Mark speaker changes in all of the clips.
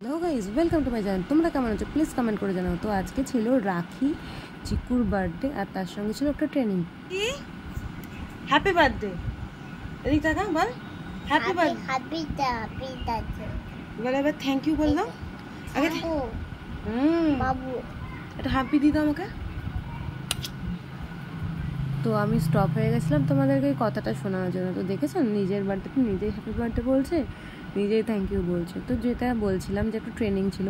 Speaker 1: Hello guys, welcome to my channel. তোমরা কেমন আছো প্লিজ কমেন্ট করে জানাও। তো আজকে ছিল রাখি, চিকুর বার্থডে, আর তার সঙ্গে ছিল একটা ট্রেনিং।
Speaker 2: হ্যাপি বার্থডে এদিক টাকা বল। হ্যাপি বার্থডে বল, এবার থ্যাংক ইউ বল দাও আগে। বাবু এটা হ্যাপি দি দাও আমাকে।
Speaker 1: তো আমি স্টপ হয়ে গেছিলাম তোমাদেরকে এই কথাটা শোনানোর জন্য। তো দেখেছো, নিজের বার্থডেতে নিজেই হ্যাপি বার্থডে বলছে, নিজেই থ্যাংক ইউ বলছে। তো যেটা বলছিলাম যে একটা ট্রেনিং ছিল,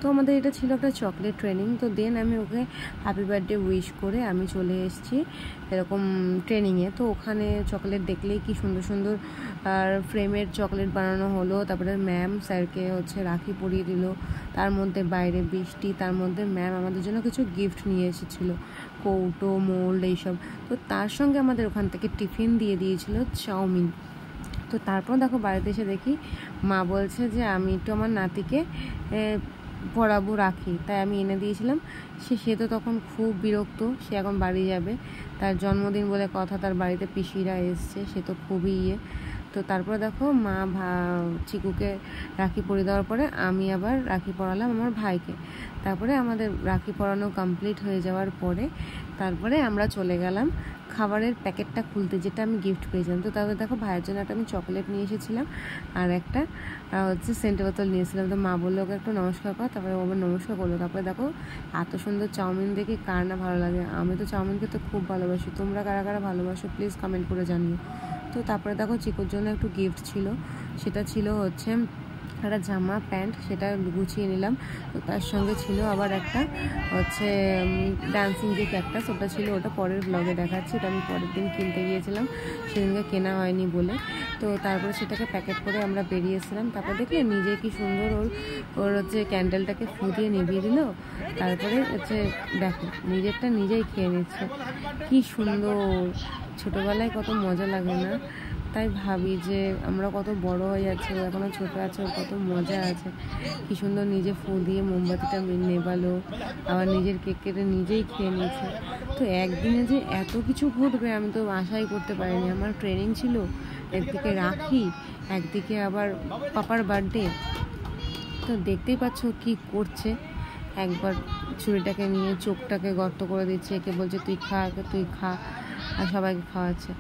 Speaker 1: তো আমাদের এটা ছিল একটা চকলেট ট্রেনিং। তো দেন আমি ওকে হ্যাপি বার্থডে উইশ করে আমি চলে এসেছি এরকম ট্রেনিংয়ে। তো ওখানে চকলেট দেখলেই কি সুন্দর সুন্দর আর ফ্রেমের চকলেট বানানো হলো। তারপরে ম্যাম স্যারকে রাখি পরিয়ে দিল, তার মধ্যে বাইরে বৃষ্টি, তার মধ্যে ম্যাম আমাদের জন্য কিছু গিফট নিয়ে এসেছিলো, কৌটো, মোল্ড, এইসব। তো তার সঙ্গে আমাদের ওখান থেকে টিফিন দিয়ে দিয়েছিল চাউমিন। তো তারপর দেখো বাড়িতে এসে দেখি মা বলছে যে আমি একটু আমার নাতিকে পড়াবো রাখি, তাই আমি এনে দিয়েছিলাম। সে তো তখন খুব বিরক্ত, সে এখন বাড়ি যাবে, তার জন্মদিন বলে কথা, তার বাড়িতে পিসিরা এসছে, সে তো খুবই তো তারপরে দেখো মা চিকুকে রাখি পরিয়ে দেওয়ার পরে আমি আবার রাখি পরালাম আমার ভাইকে। তারপরে আমাদের রাখি পরানো কমপ্লিট হয়ে যাওয়ার পরে তারপরে আমরা চলে গেলাম খাবারের প্যাকেটটা খুলতে, যেটা আমি গিফট পেয়েছিলাম। তো তারপরে দেখো ভাইয়ের জন্য একটা আমি চকলেট নিয়ে এসেছিলাম, আর একটা সেন্ট বোতল নিয়েছিলাম। তো মা বললো ওকে একটু নমস্কার কর, তারপরে ও আবার নমস্কার করলো। তারপরে দেখো এত সুন্দর চাউমিন দেখে কার না ভালো লাগে। আমি তো চাউমিন খেতে খুব ভালোবাসি, তোমরা কারা কারা ভালোবাসো প্লিজ কমেন্ট করে জানিও। তো তারপরে দেখো চিকুর জন্য একটু গিফট ছিল, সেটা ছিল একটা জামা প্যান্ট, সেটা গুছিয়ে নিলাম। তো তার সঙ্গে ছিল আবার একটা ডান্সিং যে ক্যাকটাস, ওটা ছিল, ওটা পরের ব্লগে দেখাচ্ছি। এটা আমি পরের দিন কিনতে গিয়েছিলাম, সেদিনকে কেনা হয়নি বলে। তো তারপরে সেটাকে প্যাকেট করে আমরা বেরিয়েছিলাম। তারপর দেখলে নিজে কি সুন্দর ওর ক্যান্ডেলটাকে ফু দিয়ে নিভিয়ে দিল। তারপরে দেখো নিজেরটা নিজেই খেয়ে নিচ্ছে, কি সুন্দর। ছোটোবেলায় কত মজা লাগে না? তাই ভাবি যে আমরা কত বড় হয়ে যাচ্ছে, ও এখনও ছোটো আছে, ওর কত মজা আছে। কি সুন্দর নিজে ফু দিয়ে মোমবাতিটা নেবালো, আবার নিজের কেক কেটে নিজেই খেয়ে নিয়েছে। তো একদিনে যে এত কিছু ঘটবে আমি তো আশাই করতে পারিনি। আমার ট্রেনিং ছিল, একদিকে রাখি, একদিকে আবার পাপার বার্থডে। তো দেখতেই পাচ্ছ কি করছে, একবার ছুরিটাকে নিয়ে চোখটাকে গর্ত করে দিচ্ছে, একে বলছে তুই খা, একে তুই খা, আর সবাইকে খাওয়াচ্ছে।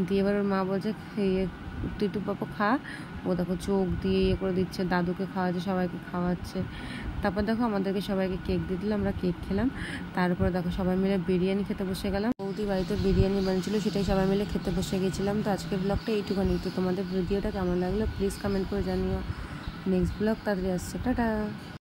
Speaker 1: দিয়ে এবার ওর মা বলছে তুই একটু পাপা খা, ও দেখো চোখ দিয়ে করে দিচ্ছে, দাদুকে খাওয়াচ্ছে, সবাইকে খাওয়াচ্ছে। তারপর দেখো আমাদেরকে সবাইকে কেক দিয়ে দিল, আমরা কেক খেলাম। তারপরে দেখো সবাই মিলে বিরিয়ানি খেতে বসে গেলাম। বৌদি বাড়িতে বিরিয়ানি বানিয়েছিল, সেটাই সবাই মিলে খেতে বসে গেছিলাম। তো আজকের ব্লগটা এইটুখানি। তো তোমাদের ভিডিওটা কেমন লাগলো প্লিজ কমেন্ট করে জানিও। নেক্সট ব্লগ তাড়াতাড়ি আসছে, টাটা।